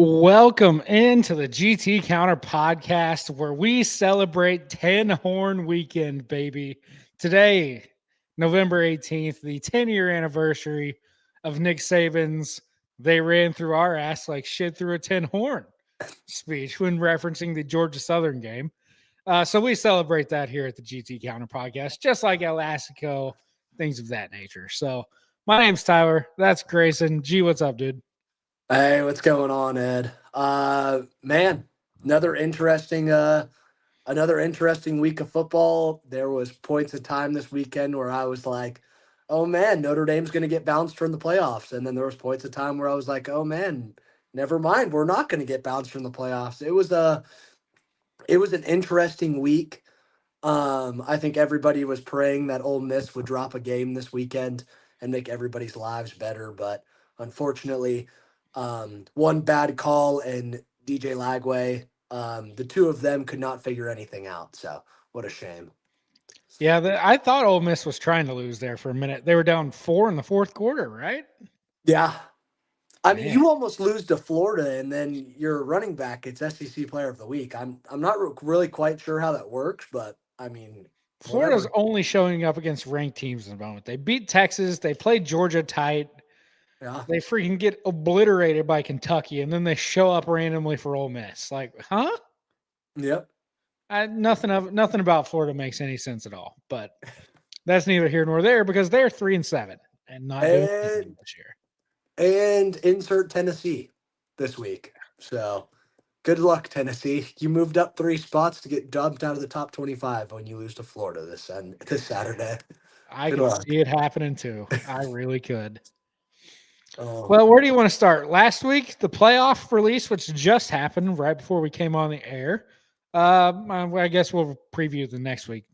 Welcome into the GT Counter podcast where we celebrate 10 Horn Weekend, baby. Today, November 18th, the 10-year anniversary of Nick Saban's "They ran through our ass like shit through a 10 horn" speech when referencing the Georgia Southern game. So we celebrate that here at the GT Counter podcast, just like El Elastico, things of that nature. So my name's Tyler. That's Grayson. G, what's up, dude? Hey, what's going on, Ed? Man, another interesting another interesting week of football. There was points of time this weekend where I was like, "Oh man, Notre Dame's going to get bounced from the playoffs." And then there was points of time where I was like, "Oh man, never mind, we're not going to get bounced from the playoffs." It was an interesting week. I think everybody was praying that Ole Miss would drop a game this weekend and make everybody's lives better, but unfortunately, one bad call and DJ Lagway, the two of them could not figure anything out. So what a shame. Yeah, I thought Ole Miss was trying to lose there for a minute. They were down 4 in the fourth quarter, right? Yeah. I mean, Man, you almost lose to Florida, and then your running back gets SEC Player of the Week. I'm not really quite sure how that works, but I mean, Florida's whatever. only showing up against ranked teams at the moment. They beat Texas. They played Georgia tight. Yeah. They freaking get obliterated by Kentucky, and then they show up randomly for Ole Miss. Like, huh? Yep. Nothing about Florida makes any sense at all. But that's neither here nor there because they're 3-7 and not doing anything And this year. and insert Tennessee this week. So good luck, Tennessee. You moved up 3 spots to get dumped out of the top 25 when you lose to Florida this Saturday. I Good could luck. see it happening too. I really could. Um, Well, where do you want to start? Last week, the playoff release, which just happened right before we came on the air. I guess we'll preview the next week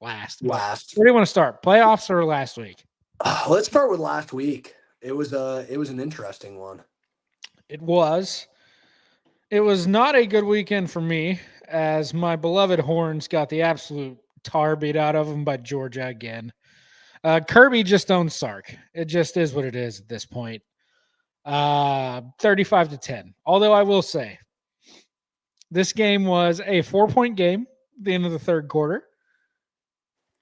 last. But last. where do you want to start? Playoffs or last week? Let's start with last week. It was an interesting one. It was. It was not a good weekend for me, as my beloved Horns got the absolute tar beat out of them by Georgia again. Kirby just owns Sark. It just is what it is at this point. 35-10. Although I will say, this game was a 4-point game at the end of the third quarter.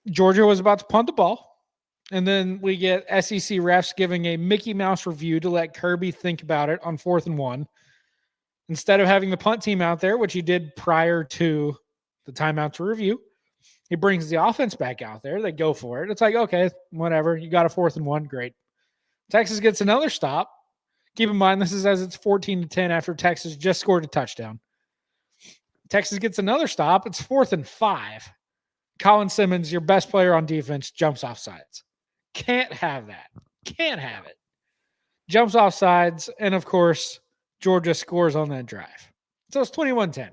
Georgia was about to punt the ball. And then we get SEC refs giving a Mickey Mouse review to let Kirby think about it on 4th and 1. Instead of having the punt team out there, which he did prior to the timeout to review, he brings the offense back out there. They go for it. It's like, okay, whatever. You got a 4th and 1. Great. Texas gets another stop. Keep in mind, this is as it's 14-10 after Texas just scored a touchdown. Texas gets another stop. It's 4th and 5. Colin Simmons, your best player on defense, jumps off sides. Can't have that. Can't have it. Jumps off sides. And of course, Georgia scores on that drive. So it's 21-10.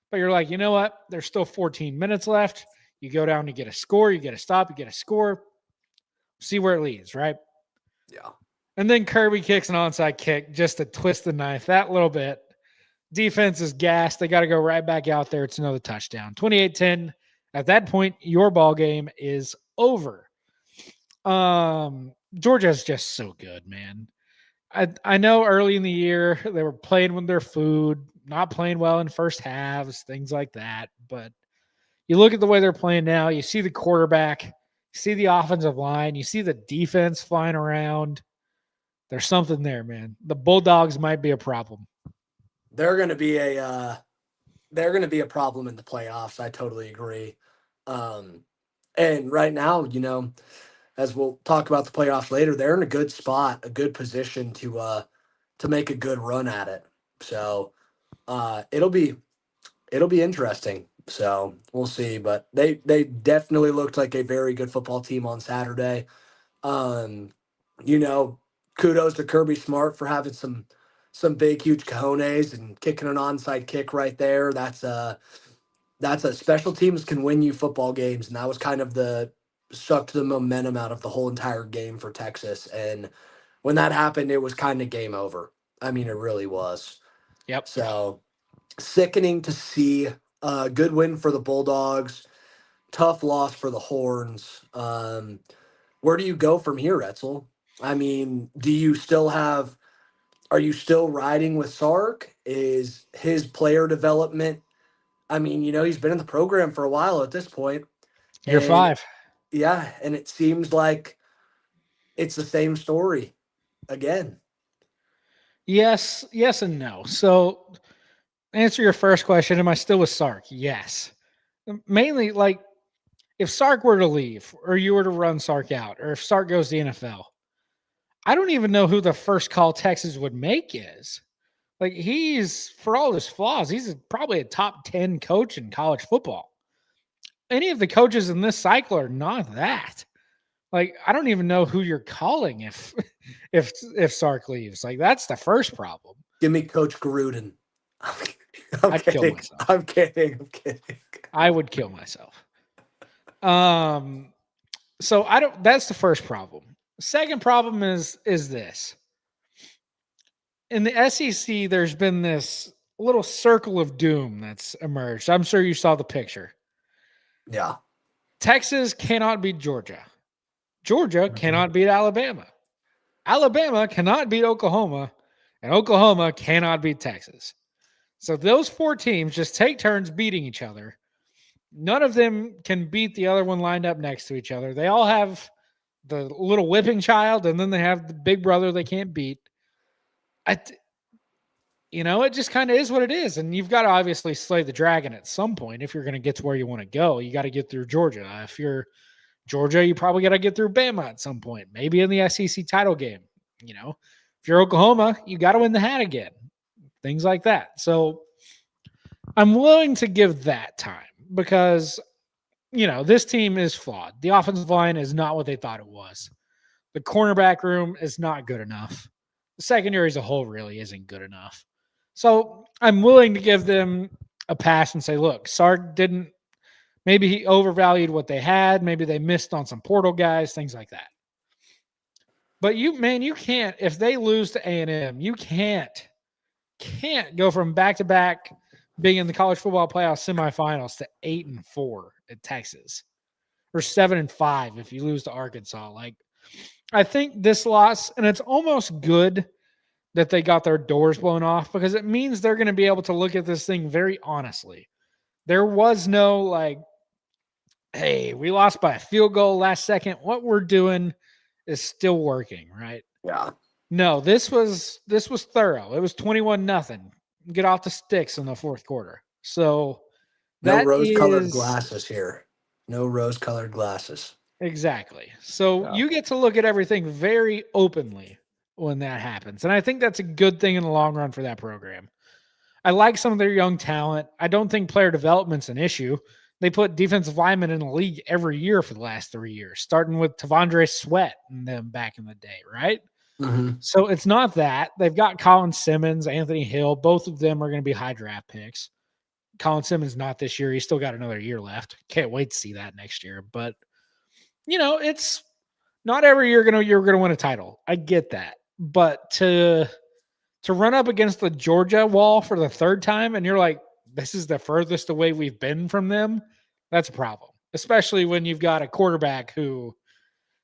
But you're like, you know what? There's still 14 minutes left. You go down to get a score. You get a stop. You get a score. See where it leads, right? Yeah. And then Kirby kicks an onside kick just to twist the knife that little bit. Defense is gassed. They got to go right back out there. It's another touchdown. 28-10. At that point, your ball game is over. Georgia's just so good, man. I know early in the year they were playing with their food, not playing well in first halves, things like that. But you look at the way they're playing now, you see the quarterback, you see the offensive line, you see the defense flying around. There's something there, man. The Bulldogs might be a problem. They're going to be a problem in the playoffs. I totally agree. Um, and right now, as we'll talk about the playoffs later, they're in a good spot, a good position to make a good run at it. So it'll be interesting. So we'll see. But they definitely looked like a very good football team on Saturday. Um, you know, kudos to Kirby Smart for having some big, huge cojones and kicking an onside kick right there. That's a special teams can win you football games, and that was kind of the sucked the momentum out of the whole entire game for Texas. And when that happened, it was kind of game over. I mean, it really was. Yep. So sickening to see. Good win for the Bulldogs. Tough loss for the Horns. Where do you go from here, Etzel? I mean, do you still have Are you still riding with Sark? Is his player development? I mean, he's been in the program for a while at this point, Year and 5. yeah, and it seems like it's the same story again. Yes, yes, and no. So, answer your first question: am I still with Sark? Yes. Mainly, like if Sark were to leave, or you were to run Sark out, or if Sark goes to the NFL, I don't even know who the first call Texas would make is. Like he's, for all his flaws, he's probably a top 10 coach in college football. Any of the coaches in this cycle are not that. Like I don't even know who you're calling if if Sark leaves. Like that's the first problem. Give me Coach Gruden. I'm I'd kill kidding. myself. I'm kidding. I'm kidding. I would kill myself. Um so I don't that's the first problem. Second problem is this. In the SEC there's been this little circle of doom that's emerged. I'm sure you saw the picture. Yeah. Texas cannot beat Georgia. Georgia Mhm. cannot beat Alabama. Alabama cannot beat Oklahoma, and Oklahoma cannot beat Texas. So those 4 teams just take turns beating each other. None of them can beat the other one lined up next to each other. They all have the little whipping child, and then they have the big brother they can't beat. It just kind of is what it is. And you've got to obviously slay the dragon at some point if you're going to get to where you want to go. You got to get through Georgia. If you're Georgia, you probably got to get through Bama at some point, maybe in the SEC title game. If you're Oklahoma, you got to win the hat again, things like that. So I'm willing to give that time because, this team is flawed. The offensive line is not what they thought it was. The cornerback room is not good enough. The secondary as a whole really isn't good enough. So I'm willing to give them a pass and say, look, Sark didn't, maybe he overvalued what they had. Maybe they missed on some portal guys, things like that. But you can't, if they lose to A&M, you can't go from back to back being in the college football playoff semifinals to 8-4 at Texas or 7-5 if you lose to Arkansas. Like, I think this loss, and it's almost good that they got their doors blown off because it means they're going to be able to look at this thing very honestly. There was no like, hey, we lost by a field goal last second. What we're doing is still working, right? Yeah. No, this was thorough. It was 21-0. Get off the sticks in the fourth quarter. So No that rose-colored is glasses here. No rose-colored glasses. exactly. So Yeah. you get to look at everything very openly when that happens. And I think that's a good thing in the long run for that program. I like some of their young talent. I don't think player development's an issue. They put defensive linemen in the league every year for the last 3 years, starting with Tavondre Sweat and them back in the day, right? Mm-hmm. So it's not that. They've got Colin Simmons, Anthony Hill. Both of them are going to be high draft picks. Colin Simmons not this year. He's still got another year left. Can't wait to see that next year. But it's not every year you're gonna win a title. I get that. But to run up against the Georgia wall for the third time and you're like, this is the furthest away we've been from them, that's a problem. Especially when you've got a quarterback who,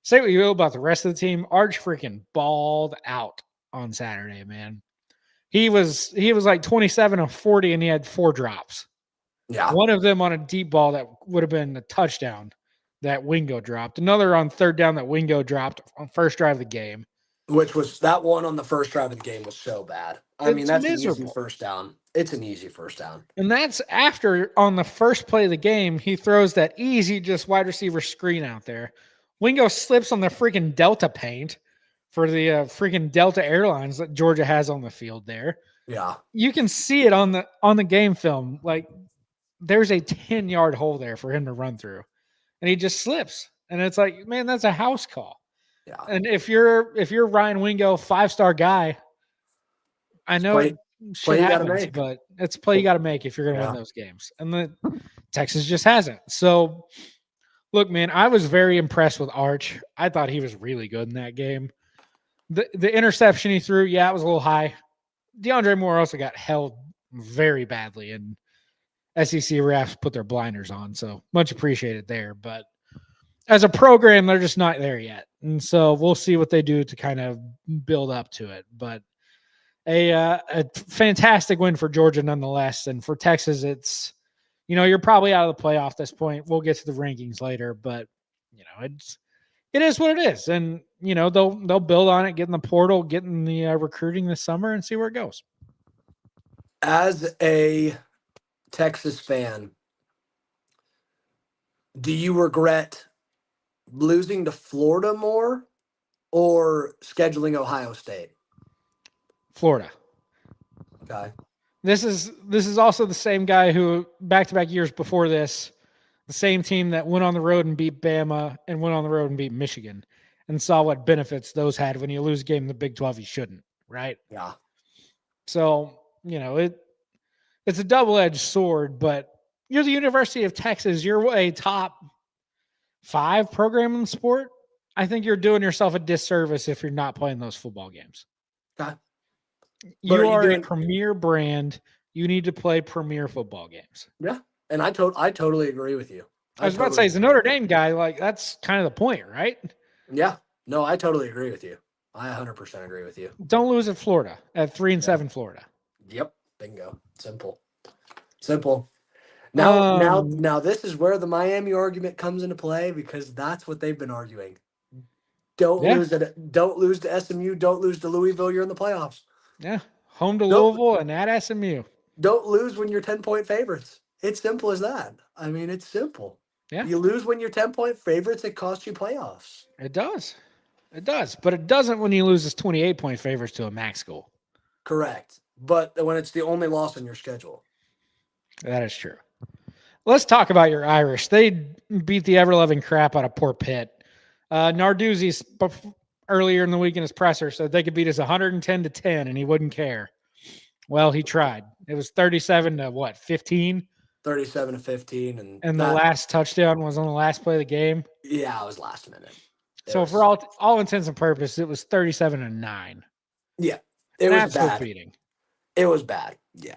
say what you will about the rest of the team, Arch freaking balled out on Saturday, man. He was like 27 of 40 and he had 4 drops. Yeah. One of them on a deep ball that would have been a touchdown that Wingo dropped. Another on third down that Wingo dropped on first drive of the game. Which was that one on the first drive of the game was so bad. I mean, It's that's an easy miserable. first down. It's an easy first down. And that's after on the first play of the game, he throws that easy just wide receiver screen out there. Wingo slips on the freaking Delta paint for the freaking Delta Airlines that Georgia has on the field there. Yeah. You can see it on the game film. Like there's a 10-yard hole there for him to run through. And he just slips. And it's like, man, that's a house call. Yeah. And if you're Ryan Wingo, 5-star guy, I know play shit you gotta happens, make. but it's a play you got to make if you're going to win those games. And the Texas just hasn't. So, look, man, I was very impressed with Arch. I thought he was really good in that game. The interception he threw, yeah, it was a little high. DeAndre Moore also got held very badly, and SEC refs put their blinders on. So much appreciated there. But as a program, they're just not there yet. And so we'll see what they do to kind of build up to it. But a fantastic win for Georgia nonetheless. And for Texas, it's, you're probably out of the playoff at this point. We'll get to the rankings later, but it is what it is. And, they'll build on it, get in the portal, get in the recruiting this summer and see where it goes. As a Texas fan, do you regret losing to Florida more or scheduling Ohio State? Florida. Okay. This is also the same guy who back-to-back years before this, the same team that went on the road and beat Bama and went on the road and beat Michigan and saw what benefits those had. When you lose a game in the Big 12, you shouldn't, right? Yeah. So, it's a double-edged sword, but you're the University of Texas. You're a top 5 program in the sport. I think you're doing yourself a disservice if you're not playing those football games. Okay. You are a premier brand. You need to play premier football games. Yeah. And I totally agree with you. I was about to say, as a Notre Dame guy, like that's kind of the point, right? Yeah. No, I totally agree with you. I 100% agree with you. Don't lose at Florida, at 3-7 Florida. Yep. Bingo. Simple. Now this is where the Miami argument comes into play because that's what they've been arguing. Don't lose to SMU. Don't lose to Louisville. You're in the playoffs. Yeah. Home to Louisville and at SMU. Don't lose when you're 10-point favorites. It's simple as that. I mean, it's simple. Yeah. You lose when you're 10-point favorites, it costs you playoffs. It does. But it doesn't when you lose as 28-point favorites to a MAC school. Correct. But when it's the only loss on your schedule. That is true. Let's talk about your Irish. They beat the ever-loving crap out of poor Pitt. Narduzzi earlier in the week in his presser said they could beat us 110-10 and he wouldn't care. Well, he tried. It was 37 to what, 15? 37 to 15. And the last touchdown was on the last play of the game? Yeah, it was last minute. So for all intents and purposes, it was 37-9. Yeah. It was bad. Beating. It was bad. Yeah.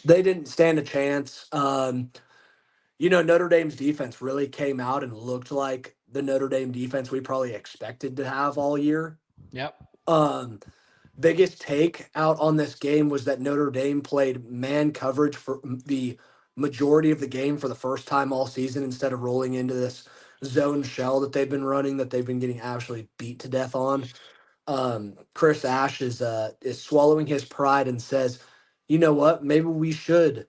They didn't stand a chance. Notre Dame's defense really came out and looked like the Notre Dame defense we probably expected to have all year. Yep. Biggest take out on this game was that Notre Dame played man coverage for the majority of the game for the first time all season instead of rolling into this zone shell that they've been running that they've been getting absolutely beat to death on. Chris Ash is swallowing his pride and says, you know what? Maybe we should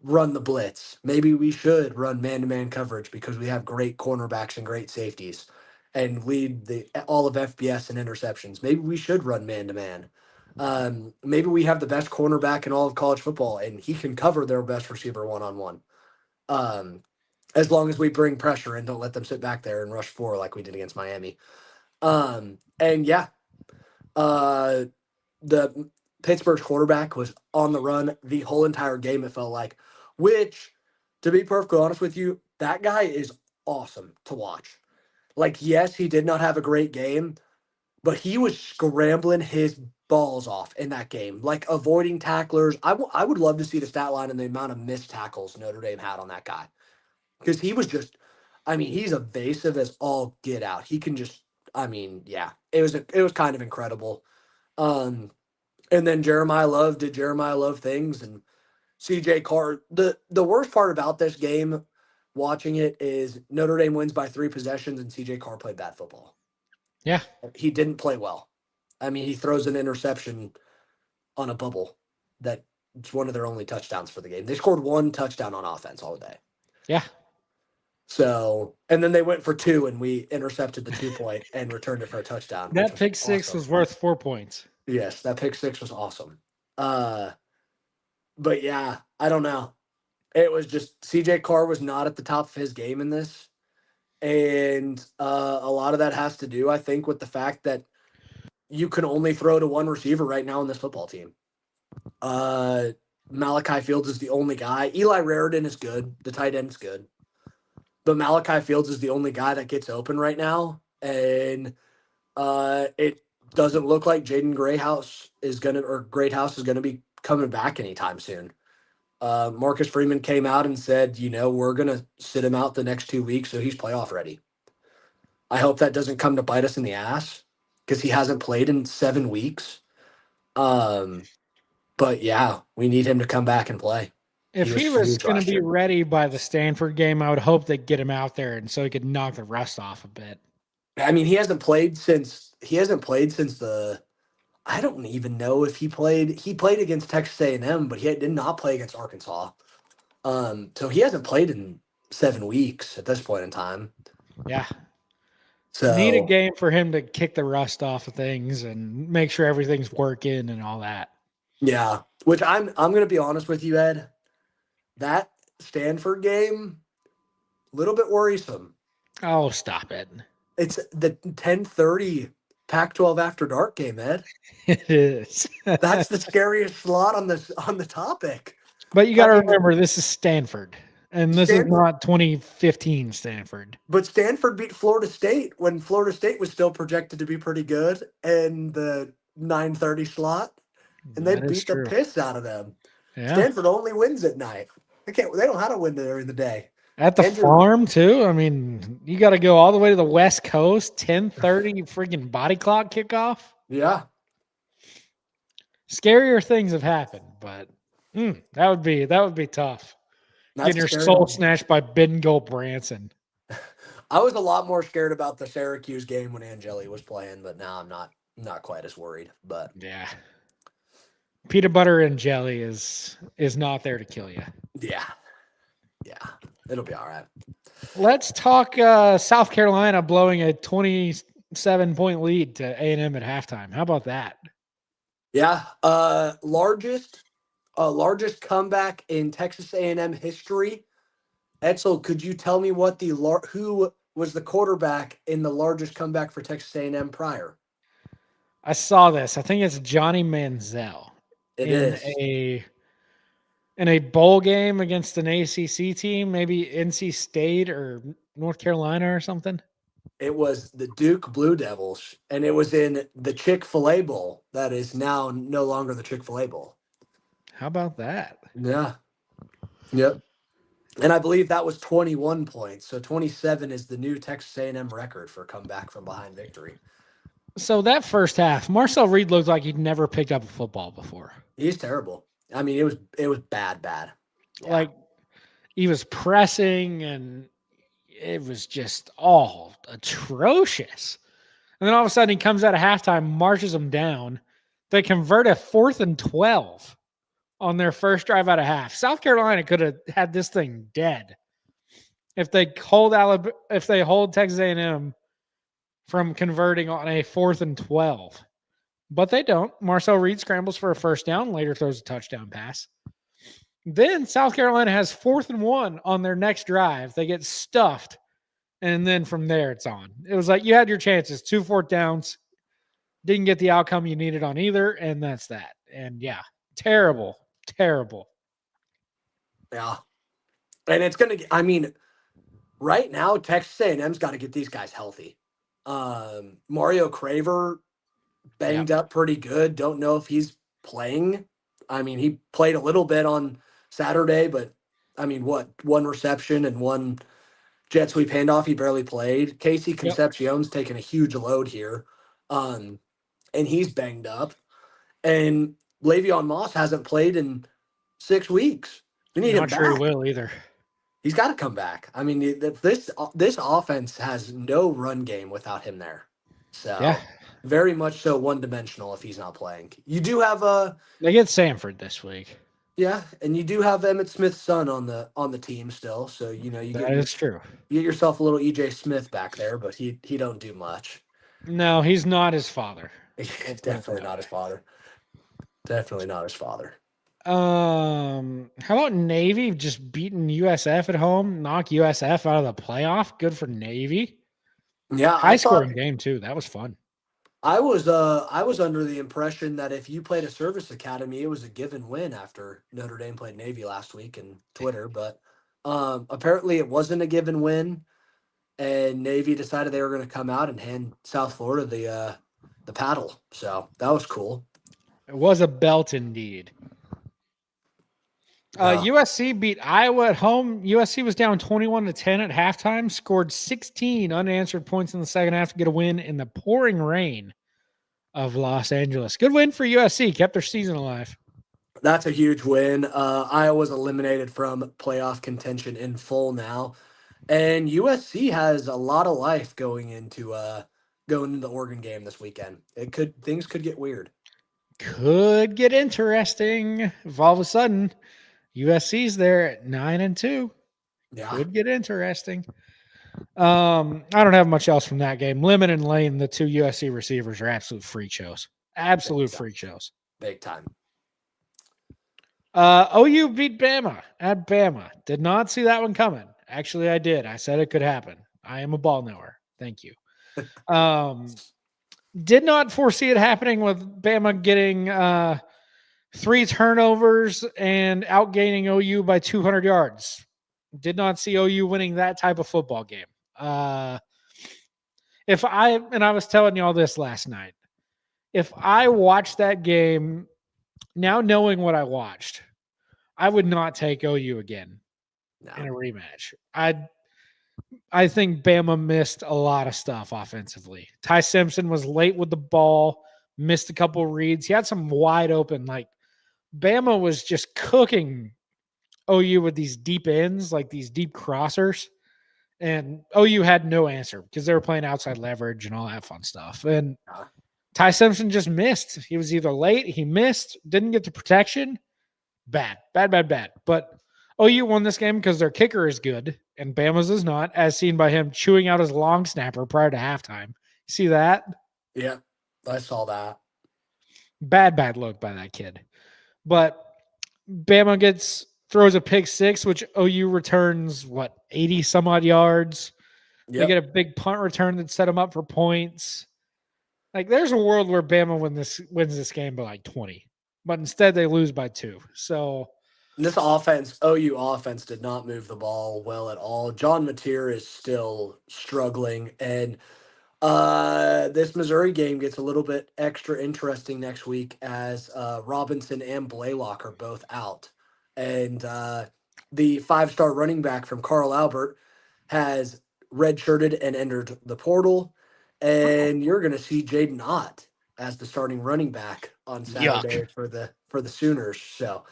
run the blitz. Maybe we should run man-to-man coverage because we have great cornerbacks and great safeties and lead all of FBS in interceptions. Maybe we should run man-to-man. Maybe we have the best cornerback in all of college football and he can cover their best receiver one-on-one. As long as we bring pressure and don't let them sit back there and rush 4 like we did against Miami. The Pittsburgh's quarterback was on the run the whole entire game, it felt like, which, to be perfectly honest with you, that guy is awesome to watch. Like, yes, he did not have a great game, but he was scrambling his balls off in that game, like avoiding tacklers. I would love to see the stat line and the amount of missed tackles Notre Dame had on that guy. Because he was just, he's evasive as all get out. He can just, it was kind of incredible. And then Jeremiah Love did Jeremiah Love things, and CJ Carr. The worst part about this game, watching it, is Notre Dame wins by 3 possessions, and CJ Carr played bad football. Yeah, he didn't play well. He throws an interception on a bubble that it's one of their only touchdowns for the game. They scored 1 touchdown on offense all day. Yeah. So, and then they went for 2, and we intercepted the 2-point and returned it for a touchdown. That pick six was worth 4 points. Yes, that pick 6 was awesome. But yeah, I don't know. It was just CJ Carr was not at the top of his game in this. And a lot of that has to do, I think, with the fact that you can only throw to 1 receiver right now in this football team. Malachi Fields is the only guy. Eli Raridan is good. The tight end's good. But Malachi Fields is the only guy that gets open right now. And it doesn't look like Jaden Greathouse is going to be coming back anytime soon. Marcus Freeman came out and said, we're going to sit him out the next 2 weeks so he's playoff ready. I hope that doesn't come to bite us in the ass because he hasn't played in 7 weeks. But yeah, we need him to come back and play. He If he was was huge going to last be year. ready by the Stanford game, I would hope they'd get him out there and so he could knock the rust off a bit. I mean, he hasn't played since the. I don't even know if he played. He played against Texas A&M, but he did not play against Arkansas. So he hasn't played in 7 weeks at this point in time. Yeah. Need a So game for him to kick the rust off of things and make sure everything's working and all that. yeah, which I'm gonna be honest with you, Ed. That Stanford game, a little bit worrisome. Oh, stop it. It's the 10:30 Pac-12 after dark game, Ed. It is. That's the scariest slot on the topic. But you got I to mean, remember, this is Stanford, and this is Stanford, not 2015 Stanford. but Stanford beat Florida State when Florida State was still projected to be pretty good in the 9:30 slot, and they That is beat the true. piss out of them. Yeah. Stanford only wins at night. They can't. They don't know how to win during the day. At the Andrew, farm, too. I mean, you got to go all the way to the West Coast, 10:30 freaking body clock kickoff. yeah, Scarier things have happened, but that would be tough. that's Getting a your scary soul one. snatched by Bengal Branson. I was a lot more scared about the Syracuse game when Angeli was playing, but now I'm not quite as worried. But Yeah. Peanut butter and jelly is not there to kill you. yeah, yeah, it'll be all right. Let's talk South Carolina blowing a 27-point lead to A&M at halftime. How about that? Yeah, largest comeback in Texas A&M history. Etzel, could you tell me what who was the quarterback in the largest comeback for Texas A&M prior? I saw this. I think it's Johnny Manziel It in is. a bowl game against an ACC team, maybe NC State or North Carolina or something. It was the Duke Blue Devils, and it was in the Chick-fil-A Bowl that is now no longer the Chick-fil-A Bowl. How about that? Yeah. Yep. And I believe that was 21 points. So 27 is the new Texas A&M record for comeback from behind victory. So that first half, Marcel Reed looked like he'd never picked up a football before. He's terrible. I mean, it was bad. Yeah. Like he was pressing and it was just all atrocious. And then all of a sudden he comes out of halftime, marches them down. They convert a 4th and 12 on their first drive out of half. South Carolina could have had this thing dead if they hold Texas A&M from converting on a 4th and 12. But they don't. Marcel Reed scrambles for a first down, later throws a touchdown pass. Then South Carolina has 4th and 1 on their next drive. They get stuffed. And then from there, it's on. It was like you had your chances, 2 4th downs, didn't get the outcome you needed on either, and that's that. And yeah, terrible. Yeah. And it's going to, I mean, right now, Texas A&M's got to get these guys healthy. Mario Craver banged Yep. up pretty good. Don't know if he's playing. I mean, he played a little bit on Saturday, but I mean, what, one reception and one jet sweep handoff, he barely played. Casey Yep. Concepcion's taking a huge load here. And he's banged up. And Le'Veon Moss hasn't played in 6 weeks. We need him Not sure he back. will either. He's got to come back. I mean, this offense has no run game without him there. So Yeah. very much so one dimensional if he's not playing. You do have They get Samford this week. and you do have Emmitt Smith's son on the team still. So you That is true. you get yourself a little EJ Smith back there, but he don't do much. No, he's not his father. Definitely not his father. Definitely not his father. How about Navy just beating USF at home, knock USF out of the playoff? Good for Navy. Yeah, High scoring game too. That was fun. I was under the impression that if you played a service academy, it was a given win after Notre Dame played Navy last week in Twitter, but apparently it wasn't a given win, and Navy decided they were going to come out and hand South Florida the paddle. So that was cool. It was a belt indeed. USC beat Iowa at home. USC was down 21-10 at halftime, scored 16 unanswered points in the second half to get a win in the pouring rain of Los Angeles. Good win for USC. Kept their season alive. That's a huge win. Iowa's eliminated from playoff contention in full now, and USC has a lot of life going into the Oregon game this weekend. Things could get weird. Could get interesting if all of a sudden USC's there at 9-2. Yeah, Could get interesting. I don't have much else from that game. Lemon and Lane, the two USC receivers, are absolute freak shows. Absolute freak shows. big time. OU beat Bama at Bama. Did not see that one coming. Actually, I did. I said it could happen. I am a ball knower. Thank you. Did not foresee it happening with Bama getting 3 turnovers and outgaining OU by 200 yards. Did not see OU winning that type of football game. I was telling you all this last night. If I watched that game, now knowing what I watched, I would not take OU again in a rematch. I think Bama missed a lot of stuff offensively. Ty Simpson was late with the ball, missed a couple reads. He had some wide open, like Bama was just cooking OU with these deep ends, like these deep crossers. And OU had no answer because they were playing outside leverage and all that fun stuff. And Ty Simpson just missed. He was either late, he missed, didn't get the protection. Bad. But OU won this game because their kicker is good and Bama's is not, as seen by him chewing out his long snapper prior to halftime. See that? Yeah, I saw that. Bad look by that kid. But Bama throws a pick six, which OU returns 80 some odd yards. Yep. They get a big punt return that set them up for points. Like there's a world where Bama wins this game by 20, but instead they lose by 2. So this OU offense did not move the ball well at all. John Mateer is still struggling, and this Missouri game gets a little bit extra interesting next week as Robinson and Blaylock are both out. And the 5-star running back from Carl Albert has redshirted and entered the portal. And you're going to see Jaden Ott as the starting running back on Saturday for the Sooners. So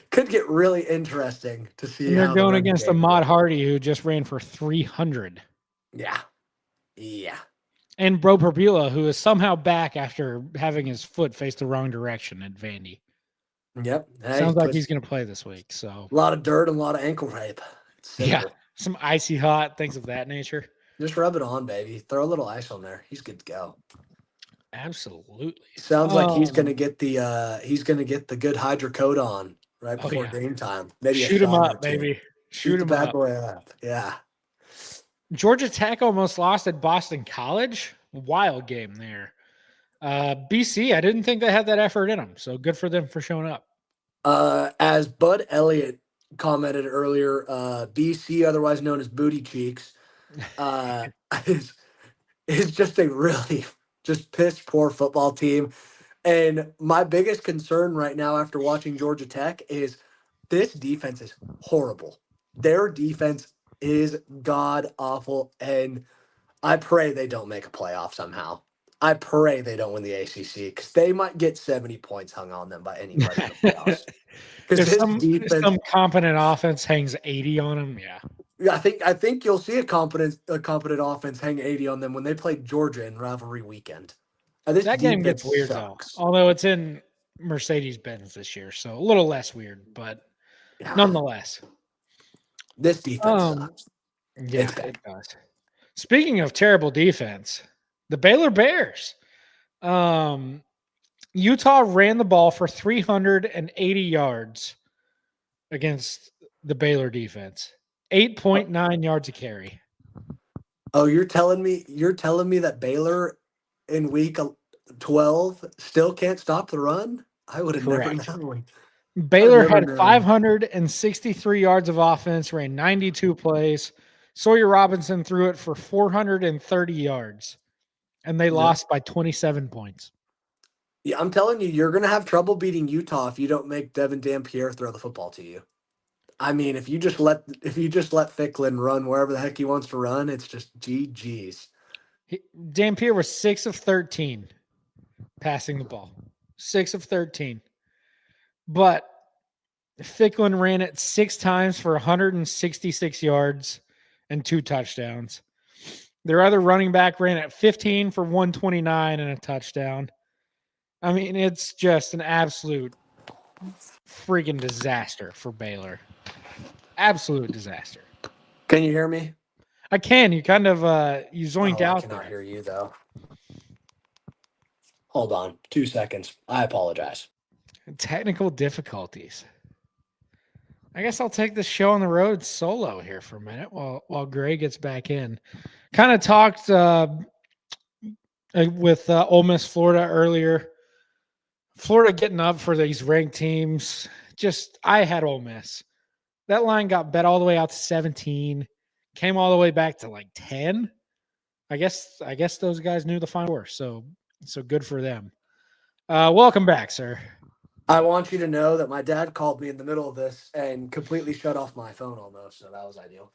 could get really interesting to see. And they're going against Ahmad Hardy, who just ran for 300. Yeah. And Bro Perbula, who is somehow back after having his foot face the wrong direction at Vandy. Yep. Sounds like he's going to play this week. So a lot of dirt and a lot of ankle rape. Yeah. Some icy hot, things of that nature. Just rub it on, baby. Throw a little ice on there. He's good to go. Absolutely. Sounds like he's going to get the good hydrocodone right before game time. Maybe shoot him up, baby. Shoot him up. Boy up. Yeah. Georgia Tech almost lost at Boston College. Wild game there. BC, I didn't think they had that effort in them, so good for them for showing up. As Bud Elliott commented earlier, BC, otherwise known as Booty Cheeks, is just a really just piss poor football team. And my biggest concern right now after watching Georgia Tech is this defense is horrible. Their defense is god awful, and I pray they don't make a playoff somehow. I pray they don't win the ACC because they might get 70 points hung on them by anybody in the playoffs. Because some competent offense hangs 80 on them, yeah. I think you'll see a competent offense hang 80 on them when they play Georgia in rivalry weekend. That game gets weird though, although it's in Mercedes-Benz this year, so a little less weird, but nonetheless. This defense sucks. Yeah, it does. Speaking of terrible defense, the Baylor Bears. Utah ran the ball for 380 yards against the Baylor defense. 8.9 yards a carry. Oh, you're telling me that Baylor in week 12 still can't stop the run? I would have never known. Baylor had 563 yards of offense, ran 92 plays. Sawyer Robinson threw it for 430 yards, and they lost by 27 points. Yeah, I'm telling you, you're going to have trouble beating Utah if you don't make Devin Dampier throw the football to you. I mean, if you just let Ficklin run wherever the heck he wants to run, it's just GG's. Dampier was 6 of 13 passing the ball. 6 of 13. But Ficklin ran it 6 times for 166 yards and 2 touchdowns. Their other running back ran it 15 for 129 and a touchdown. I mean, it's just an absolute freaking disaster for Baylor. Absolute disaster. Can you hear me? I can. You kind of you zoinked I out cannot there. hear you though. Hold on, 2 seconds. I apologize. Technical difficulties. I guess I'll take this show on the road solo here for a minute while Gray gets back in. Kind of talked with Ole Miss Florida earlier. Florida getting up for these ranked teams. Just I had Ole Miss. That line got bet all the way out to 17, came all the way back to like 10. I guess those guys knew the final score, so good for them. Welcome back, sir. I want you to know that my dad called me in the middle of this and completely shut off my phone almost, so that was ideal.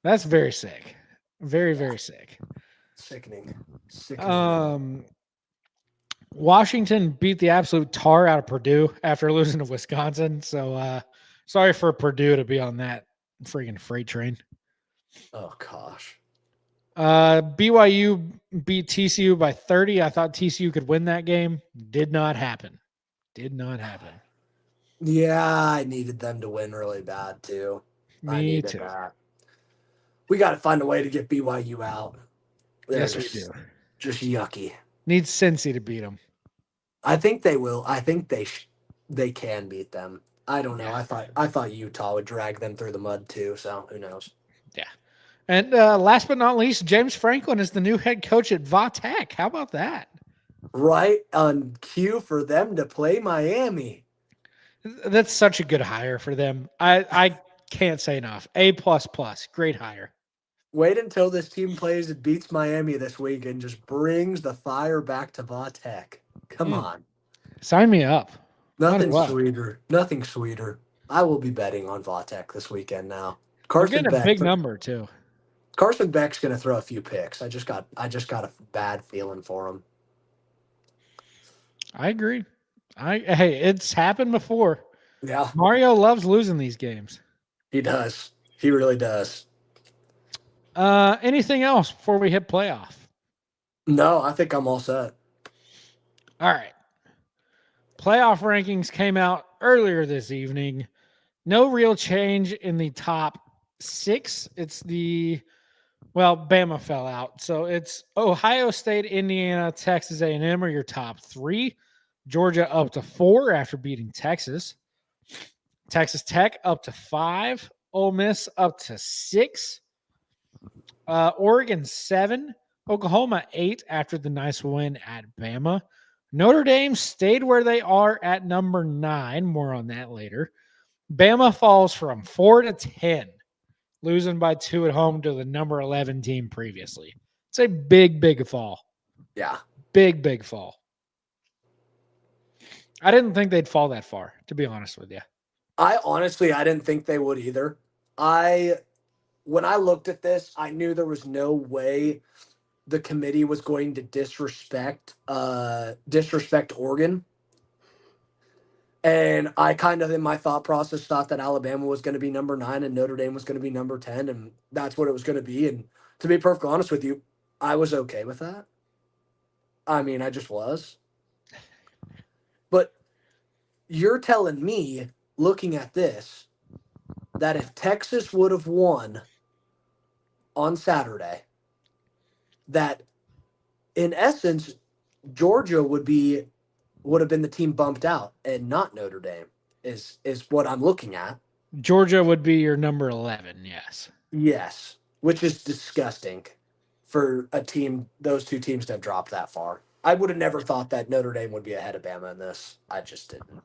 That's very sick. Very sick. Sickening. Washington beat the absolute tar out of Purdue after losing to Wisconsin. So sorry for Purdue to be on that freaking freight train. Oh gosh. BYU beat TCU by 30. I thought TCU could win that game. Did not happen. Yeah, I needed them to win really bad too. Me too. That. We got to find a way to get BYU out. Yes, we do. Just yucky. Needs Cincy to beat them. I think they will. I think they can beat them. I don't know. Yeah. I thought Utah would drag them through the mud too. So who knows? Yeah. And last but not least, James Franklin is the new head coach at Va Tech. How about that? Right on cue for them to play Miami. That's such a good hire for them. I can't say enough. A++. Great hire. Wait until this team plays and beats Miami this week and just brings the fire back to Va Tech. Come on. Sign me up. Nothing sweeter. I will be betting on Va Tech this weekend now. Carson Beck, a big number too. Carson Beck's going to throw a few picks. I just got a bad feeling for him. I agree. Hey, it's happened before. Yeah. Mario loves losing these games. He does. He really does. Anything else before we hit playoff? No, I think I'm all set. All right. Playoff rankings came out earlier this evening. No real change in the top 6. Bama fell out. So it's Ohio State, Indiana, Texas A&M are your top 3. Georgia up to 4 after beating Texas. Texas Tech up to 5. Ole Miss up to 6. Oregon 7. Oklahoma 8 after the nice win at Bama. Notre Dame stayed where they are at number 9. More on that later. Bama falls from 4 to 10, losing by 2 at home to the number 11 team previously. It's a big fall. Yeah. Big fall. I didn't think they'd fall that far, to be honest with you. I didn't think they would either. When I looked at this, I knew there was no way the committee was going to disrespect Oregon. And I kind of, in my thought process, thought that Alabama was going to be number 9 and Notre Dame was going to be number 10, and that's what it was going to be. And to be perfectly honest with you, I was okay with that. I mean, I just was. But you're telling me, looking at this, that if Texas would have won on Saturday, that in essence, Georgia would have been the team bumped out and not Notre Dame is what I'm looking at. Georgia would be your number 11, yes. Yes, which is disgusting for those two teams to have dropped that far. I would have never thought that Notre Dame would be ahead of Bama in this. I just didn't.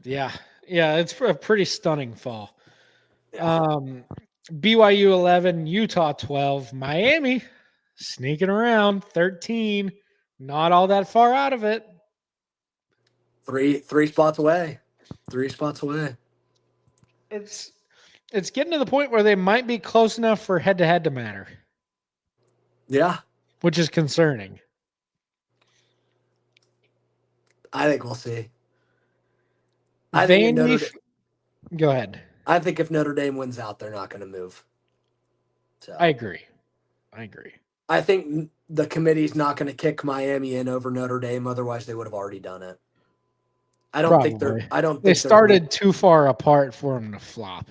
Yeah, it's a pretty stunning fall. Yeah. BYU 11, Utah 12, Miami sneaking around 13, not all that far out of it. Three spots away. 3 spots away. It's getting to the point where they might be close enough for head-to-head to matter. Yeah. Which is concerning. I think we'll see. I think Go ahead. I think if Notre Dame wins out, they're not going to move. So I agree. I think the committee's not going to kick Miami in over Notre Dame. Otherwise, they would have already done it. I don't think they're. Probably. I don't They think started too far apart for them to flop.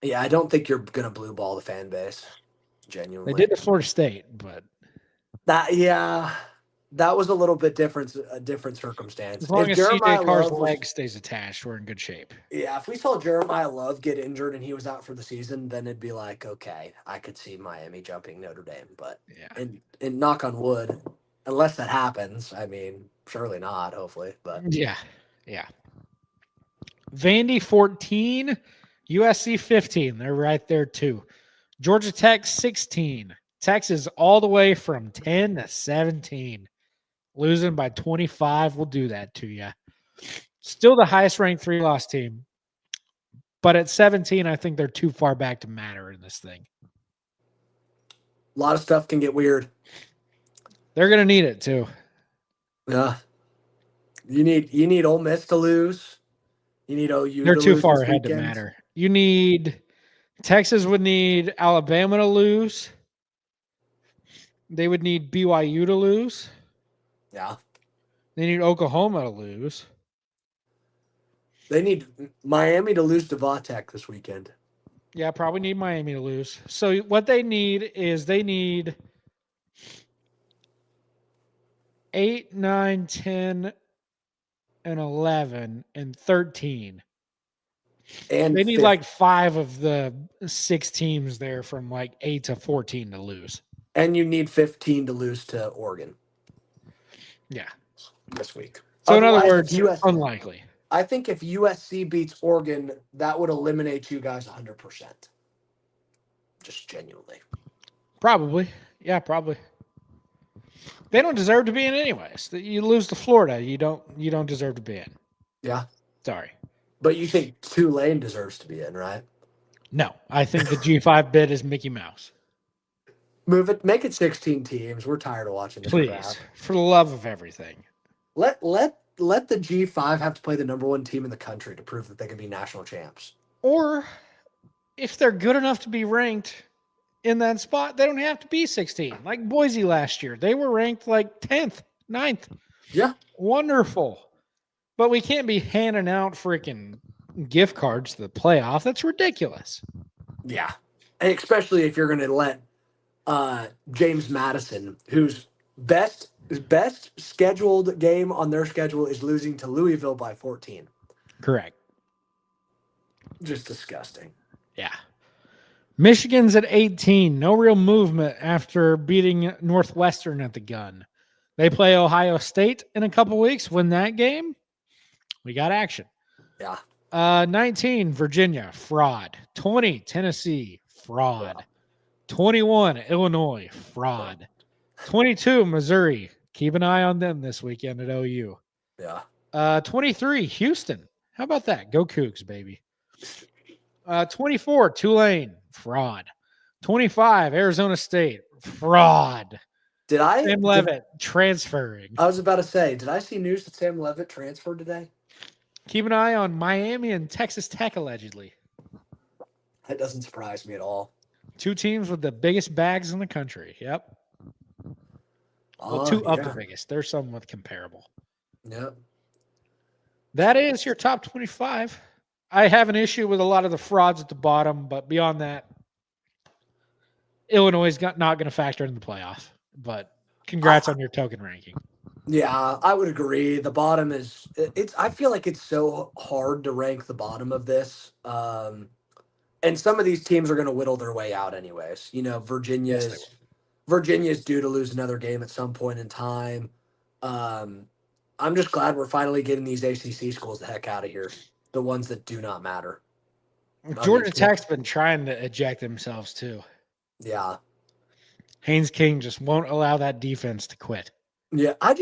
Yeah, I don't think you're going to blue ball the fan base. They Genuinely, did to Florida State, but that was a little bit a different circumstance. as long If as CJ Jeremiah Carr's Love leg stays attached, we're in good shape. Yeah, if we saw Jeremiah Love get injured and he was out for the season, then it'd be like, okay, I could see Miami jumping Notre Dame. But and knock on wood, unless that happens, I mean, surely not, hopefully. But yeah. Vandy 14, USC 15. They're right there too. Georgia Tech 16. Texas all the way from 10 to 17. Losing by 25 will do that to you. Still the highest ranked 3-loss team. But at 17, I think they're too far back to matter in this thing. A lot of stuff can get weird. They're going to need it too. Yeah. You need Ole Miss to lose. You need OU They're to too lose far this ahead weekend. to matter. You need Texas would need Alabama to lose. They would need BYU to lose. Yeah. They need Oklahoma to lose. They need Miami to lose to Vatek this weekend. Yeah, probably need Miami to lose. So what they need is 8, 9, 10, and 11, and 13. And they need like 5 of the 6 teams there from like 8 to 14 to lose. And you need 15 to lose to Oregon. Yeah. This week. So in other words, unlikely. I think if USC beats Oregon, that would eliminate you guys 100%. Just genuinely. Probably. Yeah, probably. They don't deserve to be in anyways. You lose to Florida, you don't deserve to be in. Yeah. Sorry. But you think Tulane deserves to be in, right? No. I think the G5 bid is Mickey Mouse. Move it, make it 16 teams. We're tired of watching this crap. Please, for the love of everything. Let the G5 have to play the number 1 team in the country to prove that they can be national champs. Or if they're good enough to be ranked in that spot, they don't have to be 16. Like Boise last year. They were ranked like 10th, 9th. Yeah. Wonderful. But we can't be handing out freaking gift cards to the playoff. That's ridiculous. Yeah. And especially if you're going to let James Madison, whose best scheduled game on their schedule is losing to Louisville by 14. Correct. Just disgusting. Yeah. Michigan's at 18. No real movement after beating Northwestern at the gun. They play Ohio State in a couple weeks. Win that game, we got action. Yeah. 19, Virginia, fraud. 20, Tennessee, fraud. Yeah. 21, Illinois, fraud. 22, Missouri. Keep an eye on them this weekend at OU. Yeah. 23, Houston. How about that? Go Cougs, baby. 24, Tulane, fraud. 25, Arizona State, fraud. Sam Levitt transferring. I was about to say, did I see news that Sam Levitt transferred today? Keep an eye on Miami and Texas Tech, allegedly. That doesn't surprise me at all. 2 teams with the biggest bags in the country. Yep. Well, 2 of the biggest. There's some with comparable. Yep. That is your top 25. I have an issue with a lot of the frauds at the bottom, but beyond that, Illinois is not going to factor in the playoff. But congrats on your token ranking. Yeah, I would agree. The bottom is I feel like it's so hard to rank the bottom of this. And some of these teams are going to whittle their way out anyways. You know, Virginia's due to lose another game at some point in time. I'm just glad we're finally getting these ACC schools the heck out of here. The ones that do not matter. Georgia Tech's been trying to eject themselves too. Yeah. Haynes King just won't allow that defense to quit. Yeah, I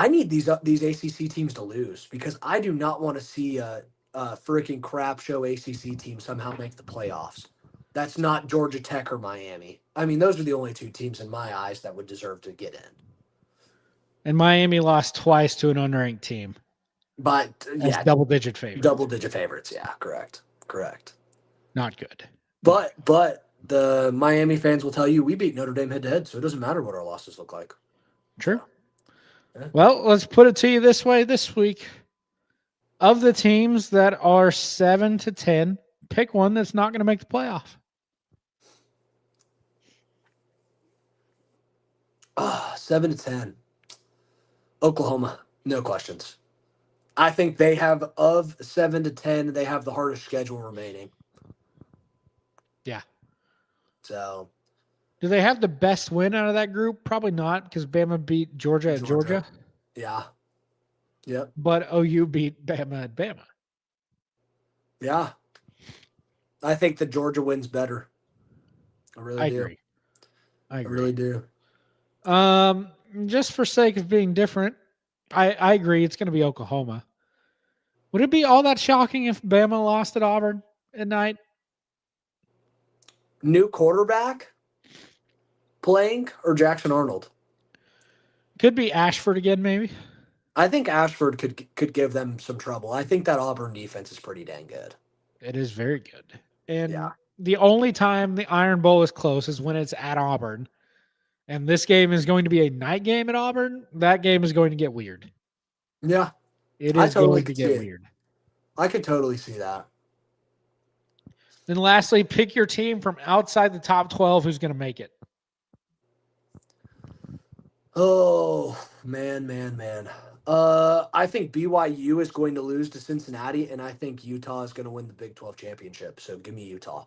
need these ACC teams to lose because I do not want to see a freaking crap show ACC team somehow make the playoffs. That's not Georgia Tech or Miami. I mean, those are the only 2 teams in my eyes that would deserve to get in. And Miami lost twice to an unranked team. But as yeah, double-digit favorites. double-digit favorites. Yeah, correct. Not good. But the Miami fans will tell you we beat Notre Dame head-to-head, so it doesn't matter what our losses look like. True. So, yeah. Well, let's put it to you this way this week. Of the teams that are 7-10, pick one that's not going to make the playoff. 7-10. Oklahoma, no questions. I think they have, of 7-10, they have the hardest schedule remaining. Yeah. So Do they have the best win out of that group? Probably not, because Bama beat Georgia at Georgia. Yeah. Yep. But OU beat Bama at Bama. Yeah. I think the Georgia wins better. I really do. Agree. I I agree. really do. Just for sake of being different, I agree it's going to be Oklahoma. Would it be all that shocking if Bama lost at Auburn at night? New quarterback playing or Jackson Arnold? Could be Ashford again, maybe. I think Ashford could give them some trouble. I think that Auburn defense is pretty dang good. It is very good. And Yeah. the only time the Iron Bowl is close is when it's at Auburn. And this game is going to be a night game at Auburn. That game is going to get weird. Yeah. It I is totally going to could see get it. weird. I could totally see that. Then lastly, pick your team from outside the top 12 who's going to make it. Oh, man. I think BYU is going to lose to Cincinnati, and I think Utah is going to win the Big 12 championship. So give me Utah.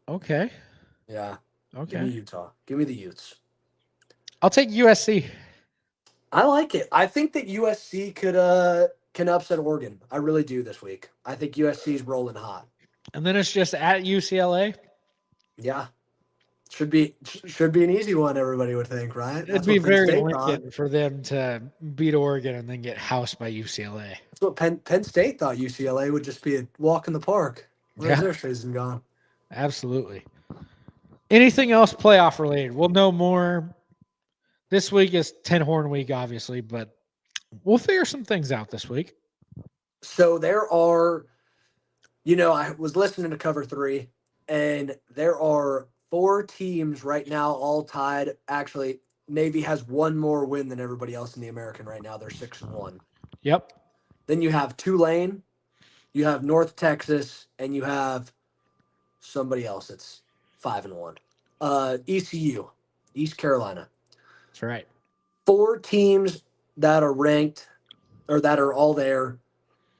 Okay. Yeah. Okay. Give me Utah. Give me the Utes. I'll take USC. I like it. I think that USC can upset Oregon. I really do this week. I think USC is rolling hot. And then it's just at UCLA. Yeah. Should be an easy one, everybody would think, right? It'd be very Lincoln for them to beat Oregon and then get housed by UCLA. That's what Penn State thought UCLA would just be a walk in the park. Where's their season gone? Absolutely. Anything else playoff related? We'll know more. This week is 10 Horn Week, obviously, but we'll figure some things out this week. So there are, I was listening to Cover 3, and there are 4 teams right now all tied. Actually, Navy has one more win than everybody else in the American right now. They're 6-1. Yep. Then you have Tulane, you have North Texas, and you have somebody else that's 5-1. ECU, East Carolina. That's right. 4 teams that are ranked or that are all there.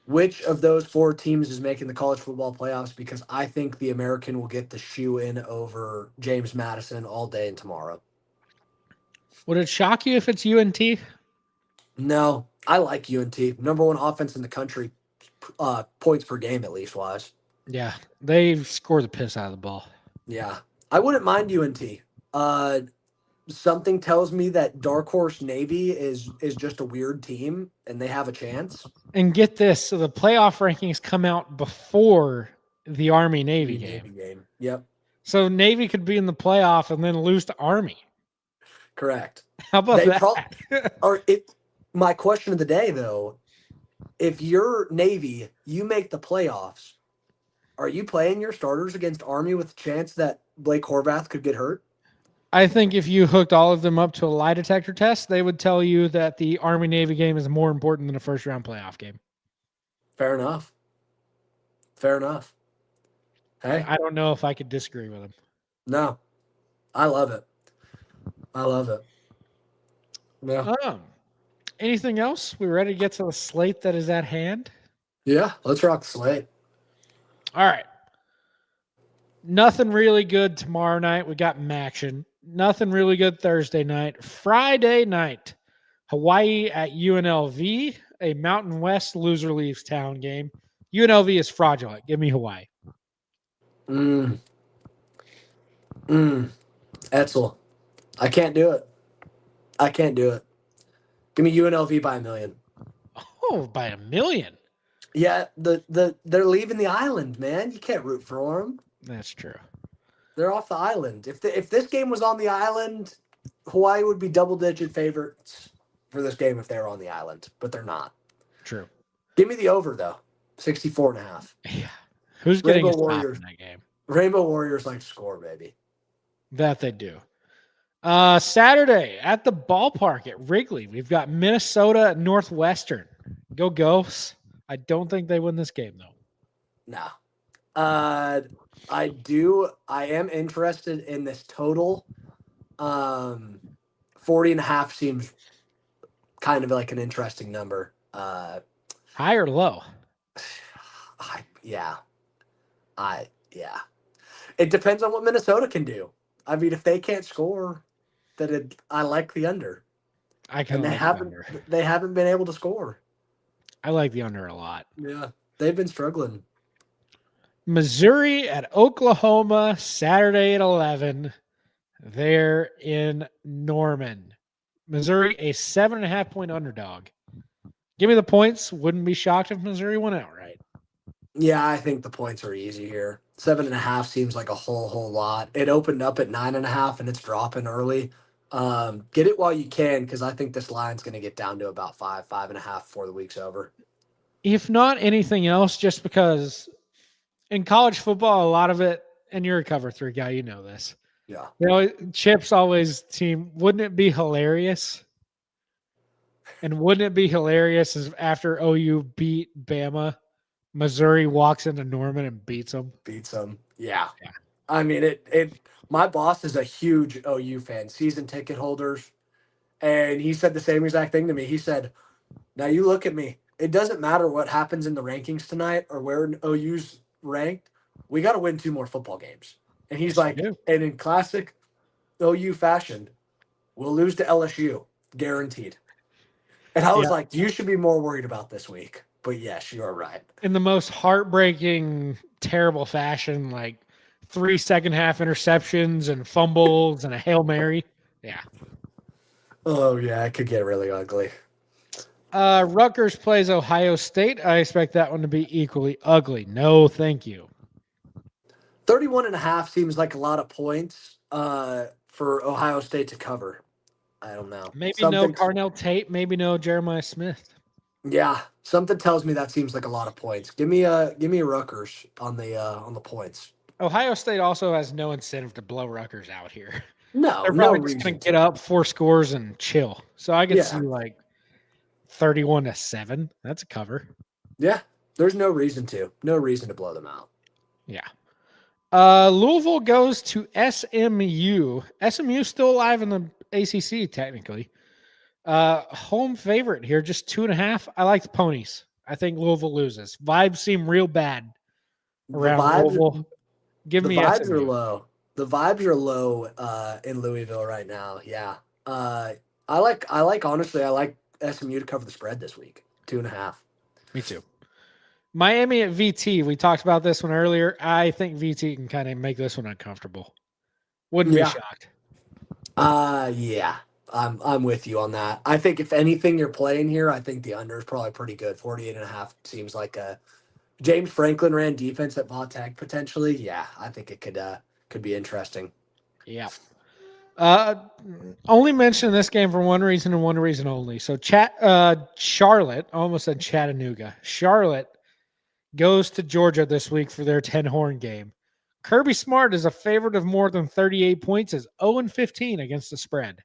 Which of those 4 teams is making the college football playoffs? Because I think the American will get the shoe in over James Madison all day and tomorrow. Would it shock you if it's UNT? No, I like UNT. Number 1 offense in the country, points per game at least wise. Yeah, they score the piss out of the ball. Yeah, I wouldn't mind UNT. Something tells me that Dark Horse Navy is just a weird team, and they have a chance. And get this, so the playoff rankings come out before the Army-Navy game. Yep. So Navy could be in the playoff and then lose to Army. Correct. How about that? My question of the day, though, if you're Navy, you make the playoffs, are you playing your starters against Army with a chance that Blake Horvath could get hurt? I think if you hooked all of them up to a lie detector test, they would tell you that the Army-Navy game is more important than a first-round playoff game. Fair enough. Hey, I don't know if I could disagree with them. No, I love it. Yeah. Anything else? We ready to get to the slate that is at hand? Yeah, let's rock the slate. All right. Nothing really good tomorrow night. We got Maction. Nothing really good Thursday night. Friday night, Hawaii at UNLV, a Mountain West loser leaves town game. UNLV is fraudulent. Give me Hawaii. Etzel. I can't do it. Give me UNLV by 1 million. Oh, by 1 million. Yeah, they're leaving the island, man. You can't root for them. That's true. They're off the island. If this game was on the island, Hawaii would be double-digit favorites for this game if they were on the island, but they're not. True. Give me the over, though. 64.5. Yeah. Who's getting a stop in that game? Rainbow Warriors like to score, baby. That they do. Saturday at the ballpark at Wrigley, we've got Minnesota at Northwestern. Go Ghosts. I don't think they win this game, though. No. I am interested in this total. 40.5 seems kind of like an interesting number. High or low? Yeah. It depends on what Minnesota can do. I mean, if they can't score, I like the under. I kind And of like the under. they haven't been able to score. I like the under a lot. Yeah. They've been struggling. Missouri at Oklahoma, Saturday at 11. They're in Norman. Missouri, a 7.5-point underdog. Give me the points. Wouldn't be shocked if Missouri went outright. Yeah, I think the points are easy here. 7.5 seems like a whole lot. It opened up at 9.5 and it's dropping early. Get it while you can, because I think this line's going to get down to about 5.5 before the week's over. If not anything else, just because in college football, a lot of it, and you're a cover 3 guy, you know this. Yeah. You know, Chip's always team. Wouldn't it be hilarious? And wouldn't it be hilarious as after OU beat Bama, Missouri walks into Norman and beats them? Yeah. I mean, my boss is a huge OU fan, season ticket holders. And he said the same exact thing to me. He said, now you look at me. It doesn't matter what happens in the rankings tonight or where OU's ranked. We got to win 2 more football games. And he's like, and in classic OU fashion, we'll lose to LSU, guaranteed. And I was like, you should be more worried about this week. But yes, you are right. In the most heartbreaking, terrible fashion, like 3 second-half interceptions and fumbles and a Hail Mary. Yeah. Oh, yeah, it could get really ugly. Rutgers plays Ohio State. I expect that one to be equally ugly. No, thank you. 31.5 seems like a lot of points for Ohio State to cover. I don't know. Maybe no Carnell Tate. Maybe no Jeremiah Smith. Yeah, something tells me that seems like a lot of points. Give me a Rutgers on the points. Ohio State also has no incentive to blow Rutgers out here. No, they're probably just going to get up 4 scores and chill. So I could see like 31-7. That's a cover. Yeah, there's no reason to blow them out. Yeah. Louisville goes to SMU. SMU still alive in the ACC technically. Home favorite here, just 2.5. I like the Ponies. I think Louisville loses. Vibes seem real bad around Louisville. Give me vibes SMU. are low. The vibes are low in Louisville right now. Yeah. I like SMU to cover the spread this week. 2.5. Me too. Miami at VT. We talked about this one earlier. I think VT can kind of make this one uncomfortable. Wouldn't be shocked. Yeah. I'm with you on that. I think if anything you're playing here, I think the under is probably pretty good. 48.5 seems like a James Franklin ran defense at Vautech potentially. Yeah, I think it could be interesting. Yeah. Only mention this game for one reason and one reason only. So Charlotte, I almost said Chattanooga. Charlotte goes to Georgia this week for their 10-horn game. Kirby Smart is a favorite of more than 38 points, is 0-15 against the spread.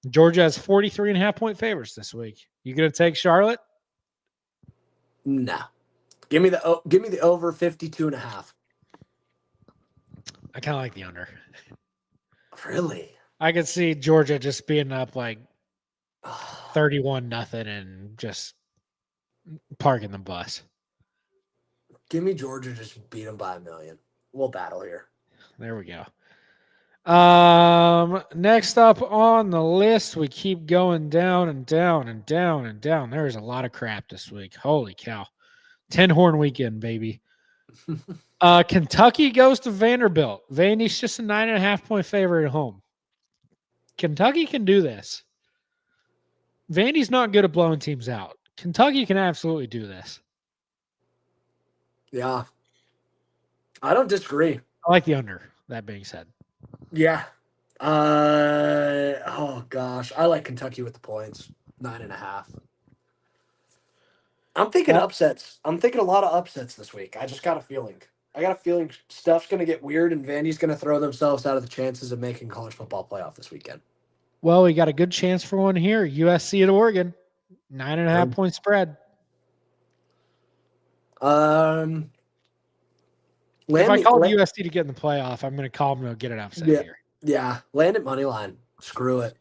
Georgia has 43.5-point favorites this week. You gonna take Charlotte? No. Give me the over 52.5. I kind of like the under. Really? I could see Georgia just being up like 31-0 and just parking the bus. Give me Georgia, just beat them by 1 million. We'll battle here. There we go. Next up on the list, we keep going down and down and down and down. There's a lot of crap this week. Holy cow. 10-horn weekend, baby. Kentucky goes to Vanderbilt. Vandy's just a 9.5-point favorite at home. Kentucky can do this. Vandy's not good at blowing teams out. Kentucky can absolutely do this. Yeah. I don't disagree. I like the under, that being said. Yeah. Oh gosh. I like Kentucky with the points. 9.5. I'm thinking Well, upsets. I'm thinking a lot of upsets this week. I just got a feeling. I got a feeling stuff's going to get weird, and Vandy's going to throw themselves out of the chances of making college football playoff this weekend. well, we got a good chance for one here. USC at Oregon, 9.5-point spread. Um, If land I me, called USC to get in the playoff, I'm going to call them to get an upset yeah, here. yeah, land at money line. Screw it.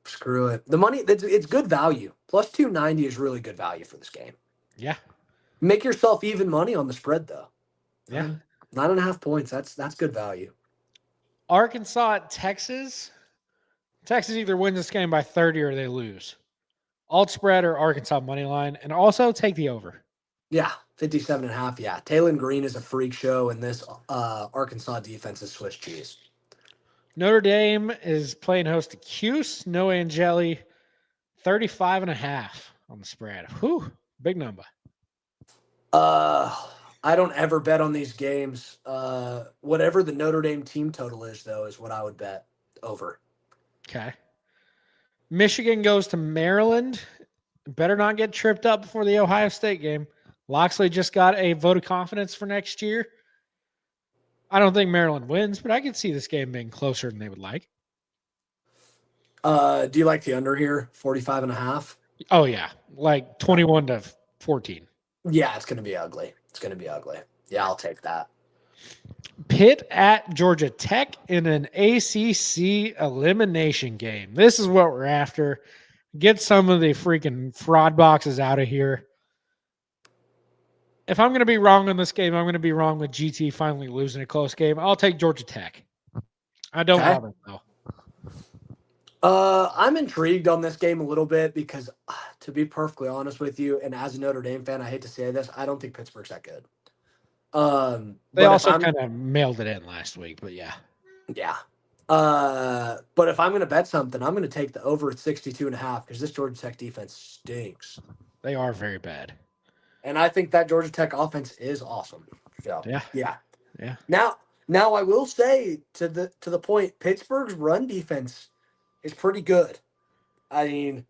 Screw it. The money, it's good value. Plus 290 is really good value for this game. Yeah, Make yourself even money on the spread, though. yeah. 9.5 points. That's good value. Arkansas at Texas. Texas either wins this game by 30 or they lose. Alt spread or Arkansas money line, and also take the over. Yeah, 57.5. Yeah, Taylor Green is a freak show, and this Arkansas defense is Swiss cheese. Notre Dame is playing host to Cuse. No Angeli, 35.5 on the spread. Whew, big number. I don't ever bet on these games. Whatever the Notre Dame team total is, though, is what I would bet over. Okay. Michigan goes to Maryland. Better not get tripped up before the Ohio State game. Loxley just got a vote of confidence for next year. I don't think Maryland wins, but I could see this game being closer than they would like. Do you like the under here? 45.5? Oh, yeah. Like 21-14. Yeah, it's going to be ugly. It's going to be ugly. Yeah, I'll take that. Pitt at Georgia Tech in an ACC elimination game. This is what we're after. Get some of the freaking fraud boxes out of here. If I'm going to be wrong in this game, I'm going to be wrong with GT finally losing a close game. I'll take Georgia Tech. I don't love it, though. I'm intrigued on this game a little bit because, to be perfectly honest with you, and as a Notre Dame fan, I hate to say this, I don't think Pittsburgh's that good. They also kind of mailed it in last week, but yeah. Yeah. But if I'm going to bet something, I'm going to take the over at 62.5 because this Georgia Tech defense stinks. They are very bad. And I think that Georgia Tech offense is awesome. So, yeah. Now I will say to the point, Pittsburgh's run defense is pretty good. I mean,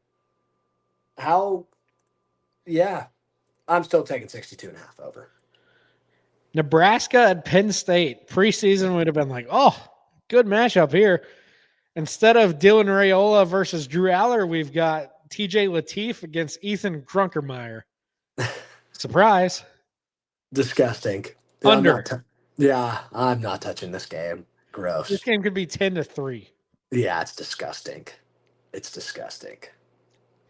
I'm still taking 62.5 over. Nebraska at Penn State. Preseason would have been like, oh, good matchup here. Instead of Dylan Raiola versus Drew Aller, we've got TJ Lateef against Ethan Grunkermeyer. Surprise. Disgusting. Under. I'm not touching this game. Gross. This game could be 10-3. Yeah, it's disgusting. It's disgusting.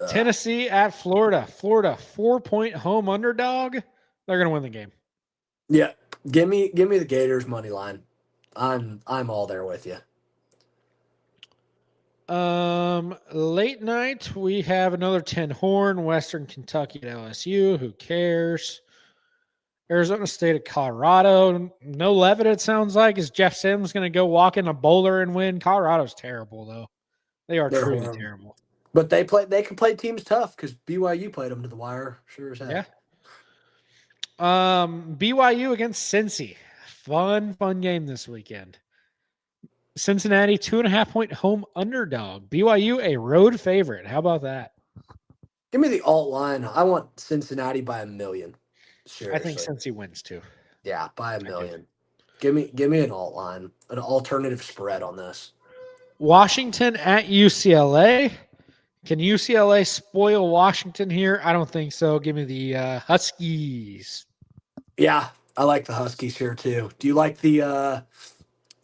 Tennessee at Florida. Florida, 4-point home underdog. They're going to win the game. Yeah. Give me the Gators money line. I'm all there with you. Late night, we have another 10 horn, Western Kentucky at LSU. Who cares? Arizona State at Colorado. No Levitt, it sounds like. Is Jeff Sims going to go walk in a boulder and win? Colorado's terrible, though. They're truly terrible. But they can play teams tough because BYU played them to the wire. Sure as heck. Yeah. BYU against Cincy. Fun game this weekend. Cincinnati, 2.5-point home underdog. BYU, a road favorite. How about that? Give me the alt line. I want Cincinnati by 1 million. Seriously. I think Cincy wins too. Yeah, by 1 million. Give me an alt line, an alternative spread on this. Washington at UCLA. Can UCLA spoil Washington here? I don't think so. Give me the Huskies. Yeah, I like the Huskies here too. Do you like the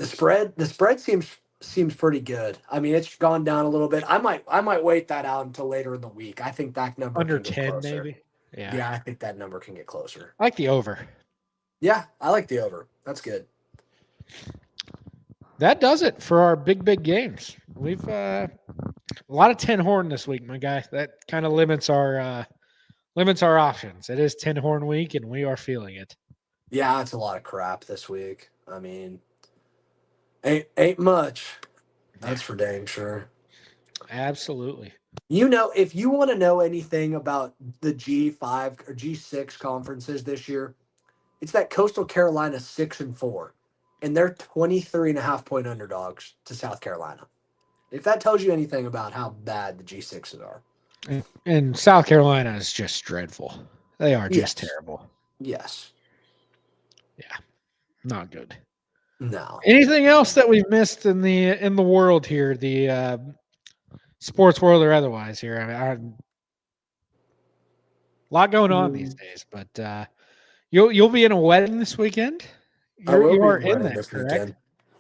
spread? The spread seems pretty good. I mean, it's gone down a little bit. I might wait that out until later in the week. I think that number under can get 10 closer. maybe. Yeah, I think that number can get closer. I like the over. Yeah, I like the over. That's good. That does it for our big games. We've a lot of 10 horn this week, my guy. That kind of limits our options. It is 10 horn week, and we are feeling it. Yeah, it's a lot of crap this week. I mean, ain't much. That's for dang sure. Absolutely. You know, if you want to know anything about the G5 or G6 conferences this year, it's that Coastal Carolina 6-4, and they're 23.5-point underdogs to South Carolina. If that tells you anything about how bad the G6s are. And South Carolina is just dreadful. They are just Yes. terrible. Yes. Yeah, not good. No. Anything else that we've missed in the world here, the sports world or otherwise? Here, a lot going on these Mm, days. But you'll be in a wedding this weekend. I will You be are in a in wedding that, this correct? weekend.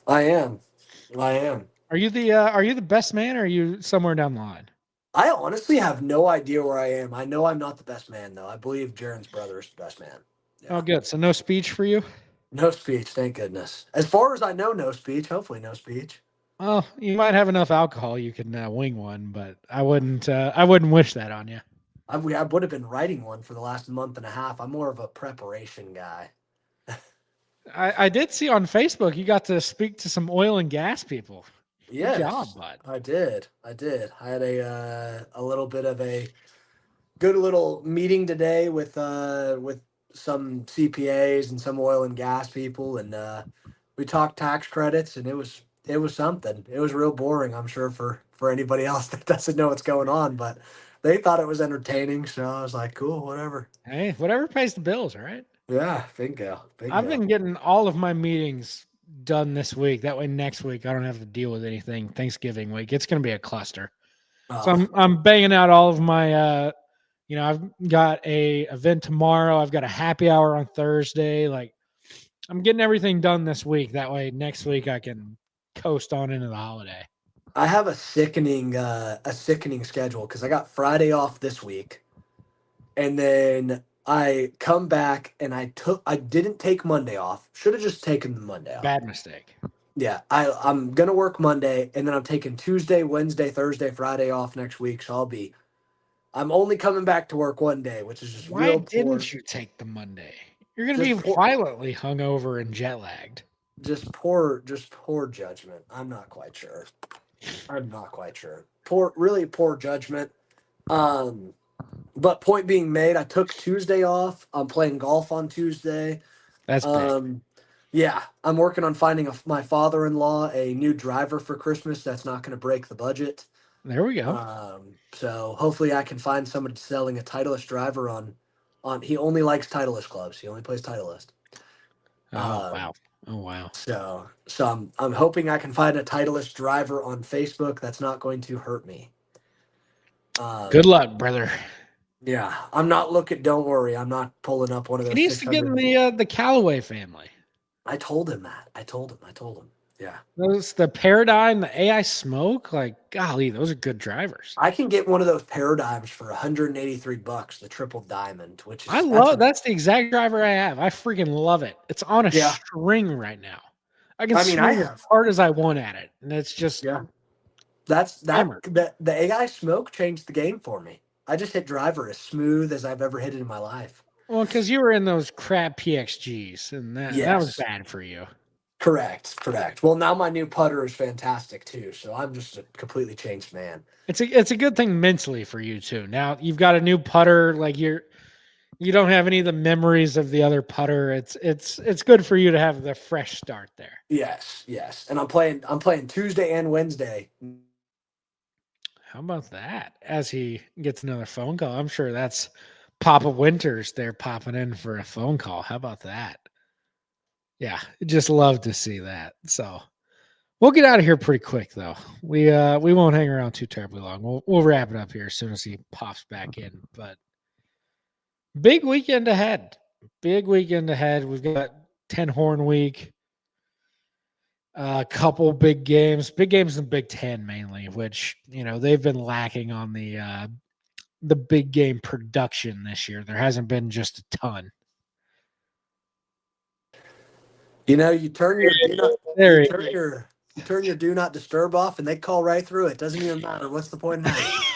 I am. I am. Are you the best man, or are you somewhere down the line? I honestly have no idea where I am. I know I'm not the best man, though. I believe Jaren's brother is the best man. Oh, Yeah. good. So no speech for you. No speech, thank goodness. As far as I know, no speech. Hopefully, no speech. Well, you might have enough alcohol. You can wing one, but I wouldn't. I wouldn't wish that on you. I would have been writing one for the last month and a half. I'm more of a preparation guy. I did see on Facebook you got to speak to some oil and gas people. Good job, Yes, bud. I did. I did. I had a little bit of a good little meeting today with some CPAs and some oil and gas people, and we talked tax credits, and it was something. It was real boring, I'm sure, for anybody else that doesn't know what's going on, but they thought it was entertaining, so I was like, cool, whatever. Hey, whatever pays the bills, all right? Yeah, bingo, I've bingo. been getting all of my meetings done this week. That way, next week I don't have to deal with anything. Thanksgiving week, it's going to be a cluster. So Oh, I'm banging out all of my. I've got a event tomorrow. I've got a happy hour on Thursday. Like I'm getting everything done this week. That way, next week I can coast on into the holiday. I have a sickening schedule because I got Friday off this week, and then I come back and I didn't take Monday off. Should have just taken the Monday off. Bad mistake. Yeah, I'm gonna work Monday, and then I'm taking Tuesday, Wednesday, Thursday, Friday off next week. So I'm only coming back to work one day, which is just Why real poor, didn't you take the Monday? You're going to just be poor, violently hungover and jet lagged. just poor judgment. I'm not quite sure. I'm not quite sure. Poor, really poor judgment. Um, but point being made, I took Tuesday off. I'm playing golf on Tuesday. That's big. Um, yeah, I'm working on finding my father-in-law a new driver for Christmas that's not going to break the budget. There we go. So hopefully I can find somebody selling a Titleist driver on. He only likes Titleist clubs. He only plays Titleist. Oh Um, wow. Oh wow. so I'm hoping I can find a Titleist driver on Facebook that's not going to hurt me. Good Um, luck, brother. yeah, I'm not looking. Don't worry, I'm not pulling up one of He those needs to get in 600. the Callaway family. I told him that. I told him. I told him. Yeah. Those the Paradigm, the AI Smoke, like golly, those are good drivers. I can get one of those paradigms for $183, the triple diamond, which I is that's love a that's the exact driver I have. I freaking love it. It's on a yeah. string right now. I can I mean, I swing as have hard as I want at it, and it's just yeah. That hammered. the AI smoke changed the game for me. I just hit driver as smooth as I've ever hit it in my life. Well, because you were in those crap PXGs, and that was Yes, bad for you. correct. Well, now my new putter is fantastic too, so I'm just a completely changed man. It's a good thing mentally for you too. Now you've got a new putter, like you don't have any of the memories of the other putter. It's good for you to have the fresh start there. Yes, and I'm playing Tuesday and Wednesday. How about that? As he gets another phone call, I'm sure that's Papa Winters there popping in for a phone call. How about that? Yeah, just love to see that. So we'll get out of here pretty quick though. We won't hang around too terribly long. We'll wrap it up here as soon as he pops back in. But big weekend ahead. Big weekend ahead. We've got 10 Horn Week. A couple big games in the Big Ten mainly, which they've been lacking on the big game production this year. There hasn't been just a ton. You know, you turn your do not There you he turn your you turn your do not disturb off, and they call right through it. Doesn't even matter. What's the point in having it?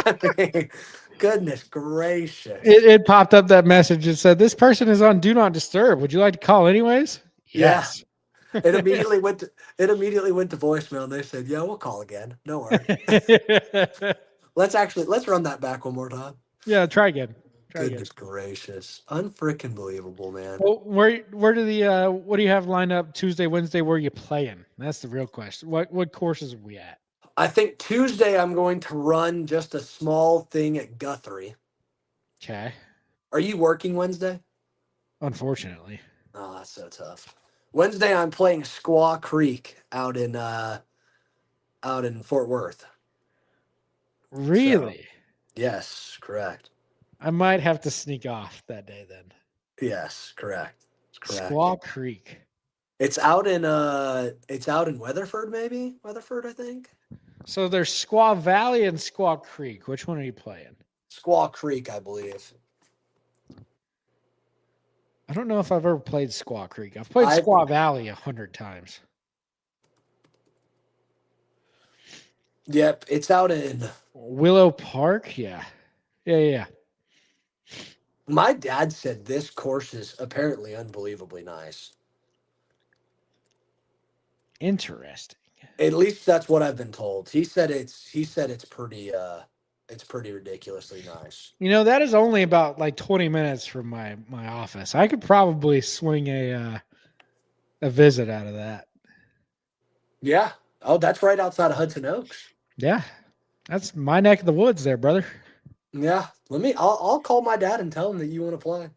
I mean, goodness it, gracious. it popped up that message. It said, "This person is on Do Not Disturb. Would you like to call anyways?" Yeah. Yes. It immediately went to voicemail, and they said, "Yeah, we'll call again. No worries." Let's run that back one more time. Yeah, try again. Try again. Goodness gracious. Unfreaking believable, man. Well, where do what do you have lined up Tuesday, Wednesday? Where are you playing? That's the real question. What courses are we at? I think Tuesday I'm going to run just a small thing at Guthrie. Okay. Are you working Wednesday? Unfortunately. Oh, that's so tough. Wednesday, I'm playing Squaw Creek out in Fort Worth. So, Really? yes, correct. I might have to sneak off that day then. Yes, correct. It's correct. Squaw Creek. It's out in Weatherford, maybe? Weatherford, I think. So there's Squaw Valley and Squaw Creek. Which one are you playing? Squaw Creek, I believe. I don't know if I've ever played Squaw Creek. I've played I Squaw Valley 100 times. Yep, it's out in Willow Park? Yeah. Yeah. my dad said this course is apparently unbelievably nice. Interesting. At least that's what I've been told. He said it's pretty ridiculously nice. That is only about like 20 minutes from my office. I could probably swing a visit out of that. Yeah. Oh, that's right outside of Hudson Oaks. Yeah. That's my neck of the woods there, brother. Yeah. I'll call my dad and tell him that you want to play.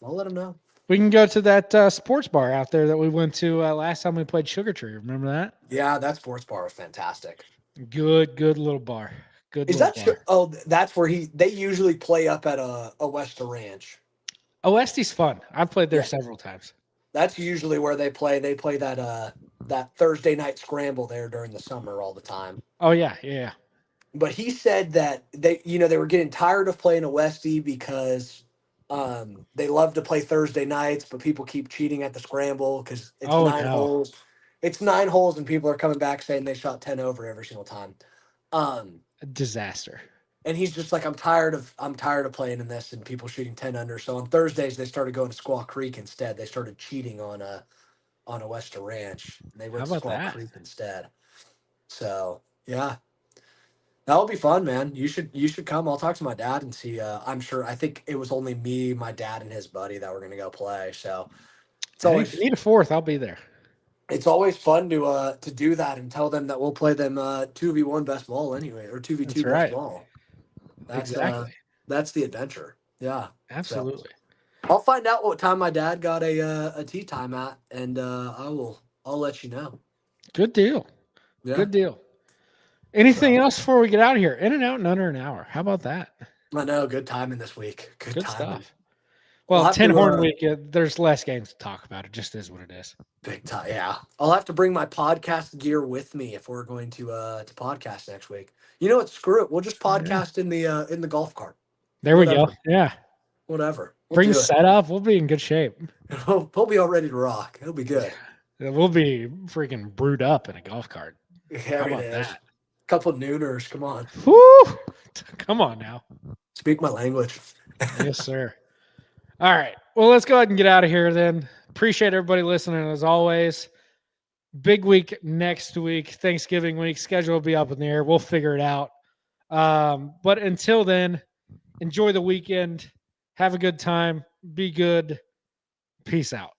I'll let him know. We can go to that sports bar out there that we went to last time we played Sugar Tree. Remember that? Yeah, that sports bar is fantastic. Good little bar. Good Is little that bar. oh, that's where they usually play up at a Wester Ranch. OST's fun. I've played there Yeah. several times. That's usually where they play. They play that Thursday night scramble there during the summer all the time. Oh yeah. But he said that they were getting tired of playing a Westie because they love to play Thursday nights, but people keep cheating at the scramble because it's Oh nine no. holes. It's 9 holes, and people are coming back saying they shot 10 over every single time. A disaster. And he's just like, I'm tired of playing in this and people shooting 10 under. So on Thursdays they started going to Squaw Creek instead. They started cheating on a Wester Ranch. And they How went to about Squaw that? Creek instead. So yeah, that'll be fun, man. You should come. I'll talk to my dad and see. I think it was only me, my dad, and his buddy that were gonna go play. So it's Hey, if you always need a fourth, I'll be there. it's always fun to do that and tell them that we'll play them 2v1 best ball anyway, or 2v2 That's best right. ball. That's Exactly. that's the adventure. Yeah. So Absolutely. I'll find out what time my dad got a tea time at, and I'll let you know. Good deal. Yeah. Good deal. Anything So else before we get out of here? In and out in under an hour. How about that? I know, good timing this week. Good Good timing. stuff. We'll Well, have 10 to horn week, there's less games to talk about. It just is what it is. big time. Yeah. I'll have to bring my podcast gear with me if we're going to podcast next week. You know what? Screw it. We'll just Yeah. podcast in the golf cart. There Whatever. we go. Yeah. Whatever. We'll Bring do the it. set up. We'll be in good shape. We'll be all ready to rock. It'll be good. We'll be freaking brewed up in a golf cart. How There it about is. that? Couple nooners. Come on. Woo! Come on now. Speak my language. Yes, sir. All right. Well, let's go ahead and get out of here then. Appreciate everybody listening as always. Big week next week, Thanksgiving week. Schedule will be up in the air. We'll figure it out. But until then, enjoy the weekend. Have a good time. Be good. Peace out.